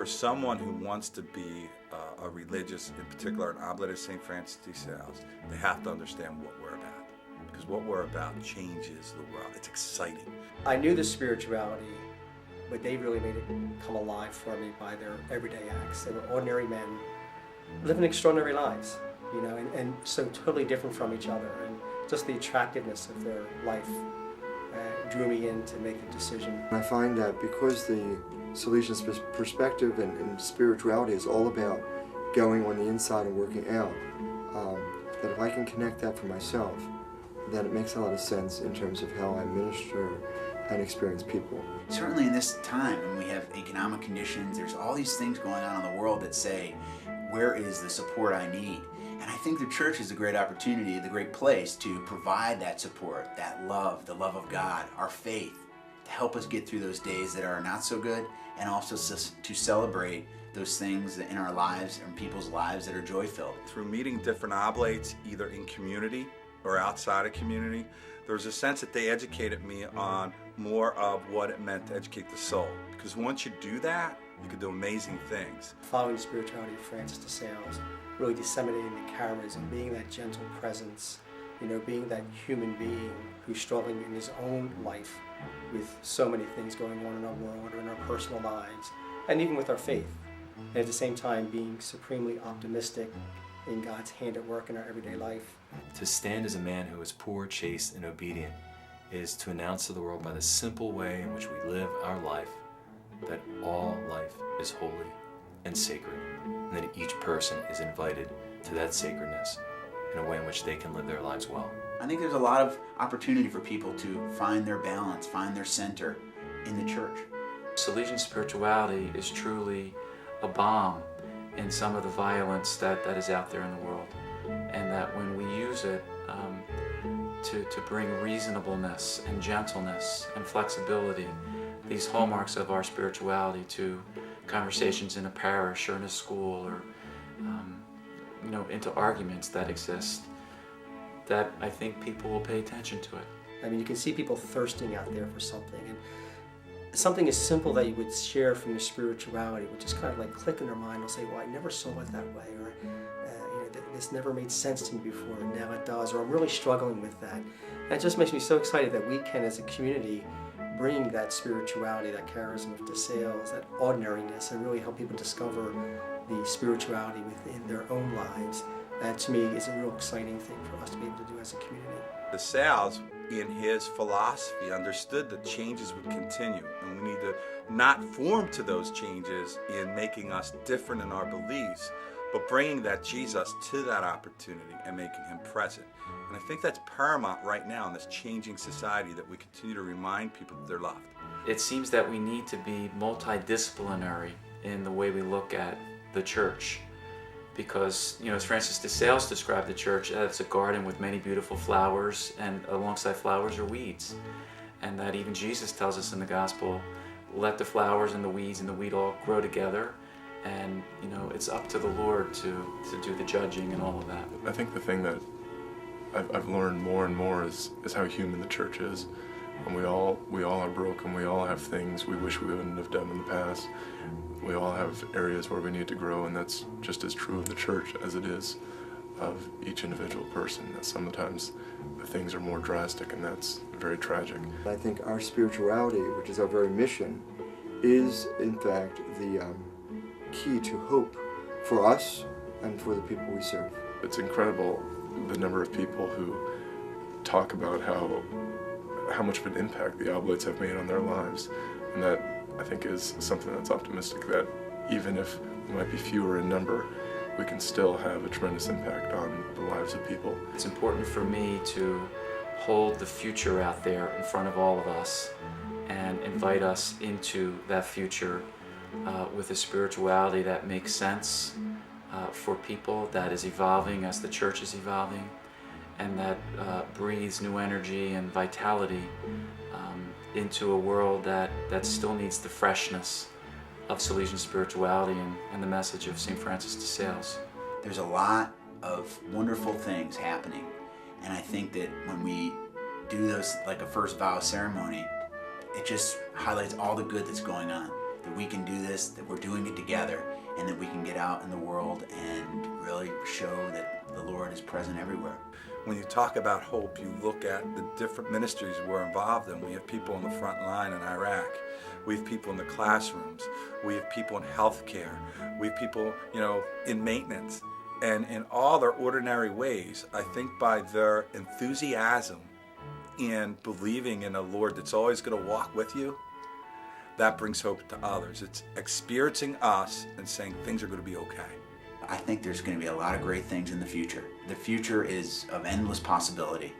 for someone who wants to be a religious, in particular an Oblate of St. Francis de Sales, they have to understand what we're about. Because what we're about changes the world. It's exciting. I knew the spirituality, but they really made it come alive for me by their everyday acts. They were ordinary men living extraordinary lives, you know, and so totally different from each other. And just the attractiveness of their life drew me in to make the decision. I find that because the Salesian perspective and spirituality is all about going on the inside and working out, that if I can connect that for myself, then it makes a lot of sense in terms of how I minister and experience people. Certainly in this time when we have economic conditions, there's all these things going on in the world that say, where is the support I need? And I think the church is a great opportunity, the great place to provide that support, that love, the love of God, our faith, to help us get through those days that are not so good, and also to celebrate those things in our lives and people's lives that are joy-filled. Through meeting different oblates, either in community or outside of community, there was a sense that they educated me on more of what it meant to educate the soul. Because once you do that, you can do amazing things. Following the spirituality of Francis de Sales, really disseminating the charism, being that gentle presence, you know, being that human being who's struggling in his own life with so many things going on in our world or in our personal lives, and even with our faith. And at the same time, being supremely optimistic in God's hand at work in our everyday life. To stand as a man who is poor, chaste, and obedient is to announce to the world by the simple way in which we live our life that all life is holy and sacred, and that each person is invited to that sacredness in a way in which they can live their lives well. I think there's a lot of opportunity for people to find their balance, find their center in the church. Salesian spirituality is truly a balm in some of the violence that is out there in the world, and that when we use it to bring reasonableness and gentleness and flexibility, these hallmarks of our spirituality, to conversations in a parish or in a school, or you know, into arguments that exist, that I think people will pay attention to it. I mean, you can see people thirsting out there for something, and something as simple that you would share from your spirituality would just kind of like click in their mind and say, well, I never saw it that way, or you know, this never made sense to me before, and now it does, or I'm really struggling with that. And it just makes me so excited that we can, as a community, bring that spirituality, that charism of de Sales, that ordinariness, and really help people discover the spirituality within their own lives. That, to me, is a real exciting thing for us to be able to do as a community. De Sales, in his philosophy, understood that changes would continue, and we need to not form to those changes in making us different in our beliefs, but bringing that Jesus to that opportunity and making him present. And I think that's paramount right now in this changing society, that we continue to remind people that they're loved. It seems that we need to be multidisciplinary in the way we look at the church, because, you know, as Francis de Sales described the church, it's a garden with many beautiful flowers, and alongside flowers are weeds. And that even Jesus tells us in the gospel, let the flowers and the weeds and the wheat all grow together, and, you know, it's up to the Lord to do the judging and all of that. I think the thing that I've learned more and more is how human the church is. And we all are broken. We all have things we wish we wouldn't have done in the past. We all have areas where we need to grow, and that's just as true of the church as it is of each individual person. That sometimes the things are more drastic, and that's very tragic. I think our spirituality, which is our very mission, is in fact the key to hope for us and for the people we serve. It's incredible the number of people who talk about how much of an impact the Oblates have made on their lives, and that, I think, is something that's optimistic, that even if we might be fewer in number, we can still have a tremendous impact on the lives of people. It's important for me to hold the future out there in front of all of us and invite us into that future with a spirituality that makes sense for people, that is evolving as the church is evolving, and that breathes new energy and vitality into a world that still needs the freshness of Salesian spirituality and the message of St. Francis de Sales. There's a lot of wonderful things happening, and I think that when we do those, like a first vow ceremony, it just highlights all the good that's going on. that we can do this, that we're doing it together, and that we can get out in the world and really show that the Lord is present everywhere. When you talk about hope, you look at the different ministries we're involved in. We have people on the front line in Iraq. We have people in the classrooms. We have people in healthcare. We have people, in maintenance. And in all their ordinary ways, I think by their enthusiasm in believing in a Lord that's always going to walk with you, that brings hope to others. It's experiencing us and saying things are going to be okay. I think there's going to be a lot of great things in the future. The future is of endless possibility.